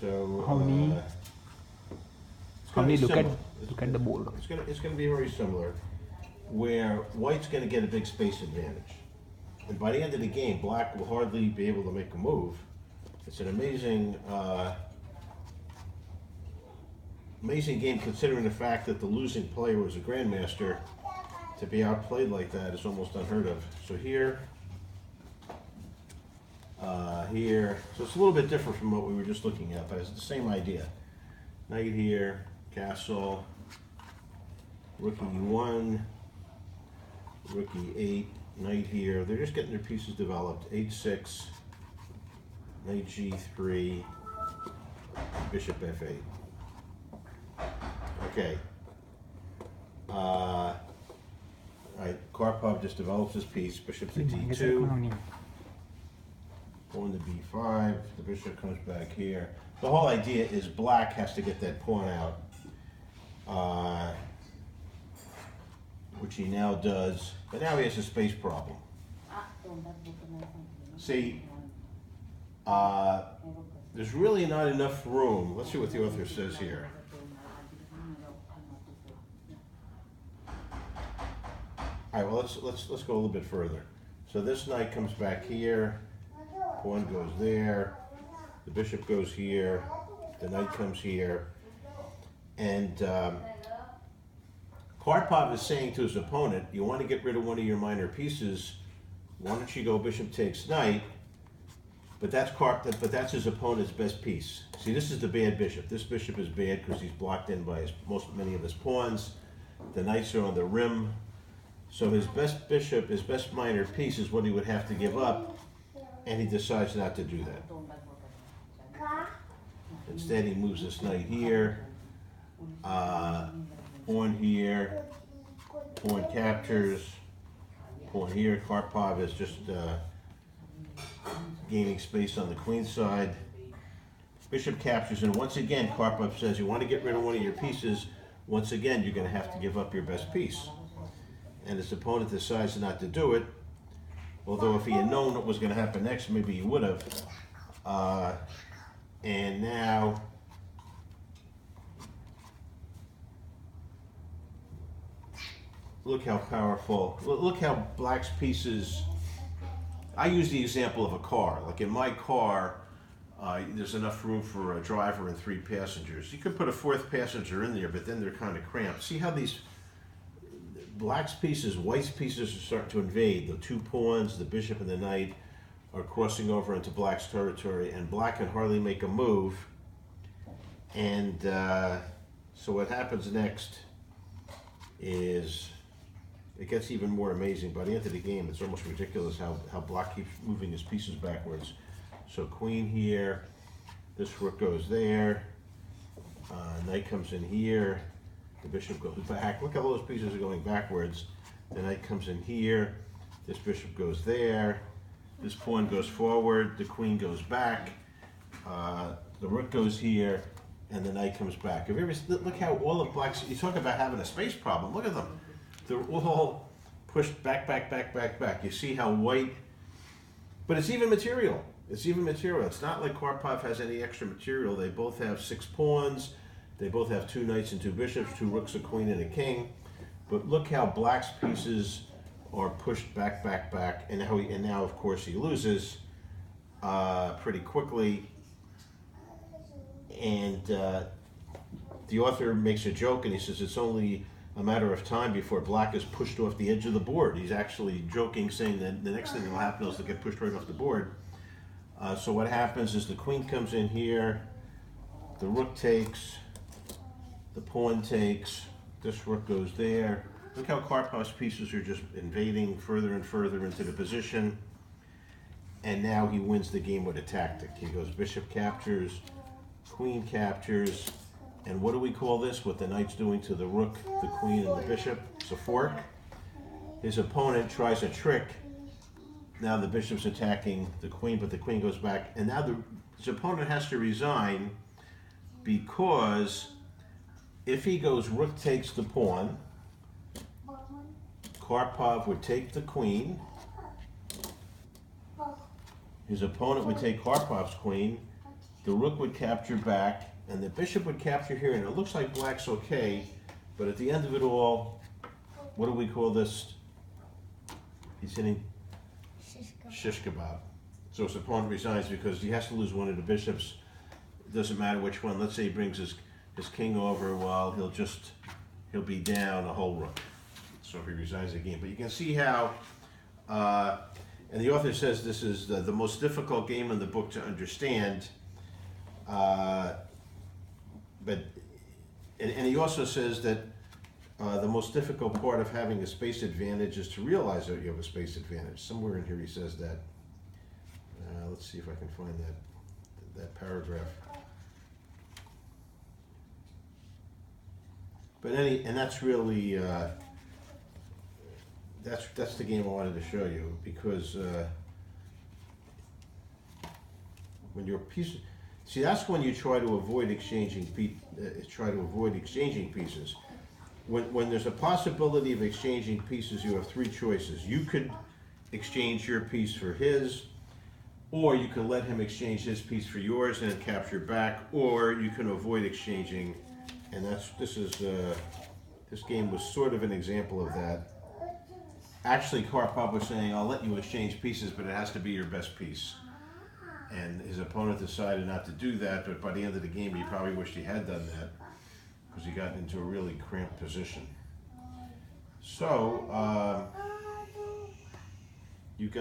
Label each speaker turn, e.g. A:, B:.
A: So
B: How many?
A: it's
B: How
A: going to
B: many?
A: be similar.
B: Look at the board.
A: It's going to be very similar, where white's going to get a big space advantage, and by the end of the game, black will hardly be able to make a move. It's an amazing game considering the fact that the losing player was a grandmaster. To be outplayed like that is almost unheard of. So here, so it's a little bit different from what we were just looking at, but it's the same idea. Knight here, castle, rook e1, rook e8, knight here. They're just getting their pieces developed. H6, knight g3, bishop f8. Okay. All right, Karpov just develops his piece. Bishop to d2, pawn to b5. The bishop comes back here. The whole idea is black has to get that pawn out, which he now does. But now he has a space problem. See, there's really not enough room. Let's see what the author says here. All right, well, let's go a little bit further. So this knight comes back here, pawn goes there, the bishop goes here, the knight comes here, and Karpov is saying to his opponent, you want to get rid of one of your minor pieces, why don't you go bishop takes knight, but that's his opponent's best piece. See, this is the bad bishop. This bishop is bad because he's blocked in by many of his pawns. The knights are on the rim. So his best bishop, his best minor piece is what he would have to give up, and he decides not to do that. Instead, he moves this knight here, pawn here, pawn captures, pawn here. Karpov is just gaining space on the queen side. Bishop captures, and once again, Karpov says, you want to get rid of one of your pieces, once again, you're going to have to give up your best piece. And his opponent decides not to do it, although if he had known what was going to happen next, maybe he would have. And now, look how powerful, look how black's pieces, I use the example of a car. Like in my car, there's enough room for a driver and 3 passengers. You could put a 4th passenger in there, but then they're kind of cramped. See how these black's pieces, white's pieces are starting to invade. The 2 pawns, the bishop and the knight, are crossing over into black's territory, and black can hardly make a move. And so what happens next is it gets even more amazing. By the end of the game, it's almost ridiculous how black keeps moving his pieces backwards. So queen here, this rook goes there, knight comes in here, the bishop goes back. Look how those pieces are going backwards. The knight comes in here, this bishop goes there, this pawn goes forward, the queen goes back, the rook goes here, and the knight comes back. Have you ever, look how all of black's, you talk about having a space problem, look at them. They're all pushed back, back, back, back, back. You see how white, but it's even material. It's even material. It's not like Karpov has any extra material. They both have 6 pawns. They both have 2 knights and 2 bishops, 2 rooks, a queen, and a king. But look how black's pieces are pushed back, back, back, and now of course he loses pretty quickly. And the author makes a joke, and he says it's only a matter of time before black is pushed off the edge of the board. He's actually joking, saying that the next thing that will happen is they'll get pushed right off the board. So what happens is the queen comes in here, the rook takes, the pawn takes, this rook goes there. Look how Karpov's pieces are just invading further and further into the position. And now he wins the game with a tactic. He goes bishop captures, queen captures, and what do we call this? What the knight's doing to the rook, the queen, and the bishop? It's a fork. His opponent tries a trick. Now the bishop's attacking the queen, but the queen goes back. And now his opponent has to resign, because if he goes rook takes the pawn, Karpov would take the queen. His opponent would take Karpov's queen. the rook would capture back, and the bishop would capture here, and it looks like black's okay, but at the end of it all, what do we call this? He's hitting shish kebab. So his opponent resigns because he has to lose one of the bishops. It doesn't matter which one. Let's say he brings his king over, well, he'll be down a whole rook. So if he resigns the game. But you can see how, and the author says this is the most difficult game in the book to understand. But he also says that the most difficult part of having a space advantage is to realize that you have a space advantage. Somewhere in here he says that. Let's see if I can find that paragraph. But and that's really that's the game I wanted to show you, because when your piece, see, that's when you try to avoid exchanging pieces. When there's a possibility of exchanging pieces, you have three choices. You could exchange your piece for his, or you can let him exchange his piece for yours and capture back, or you can avoid exchanging, and this game was sort of an example of that. Actually, Karpov was saying, I'll let you exchange pieces, but it has to be your best piece. And his opponent decided not to do that, but by the end of the game, he probably wished he had done that, because he got into a really cramped position. So,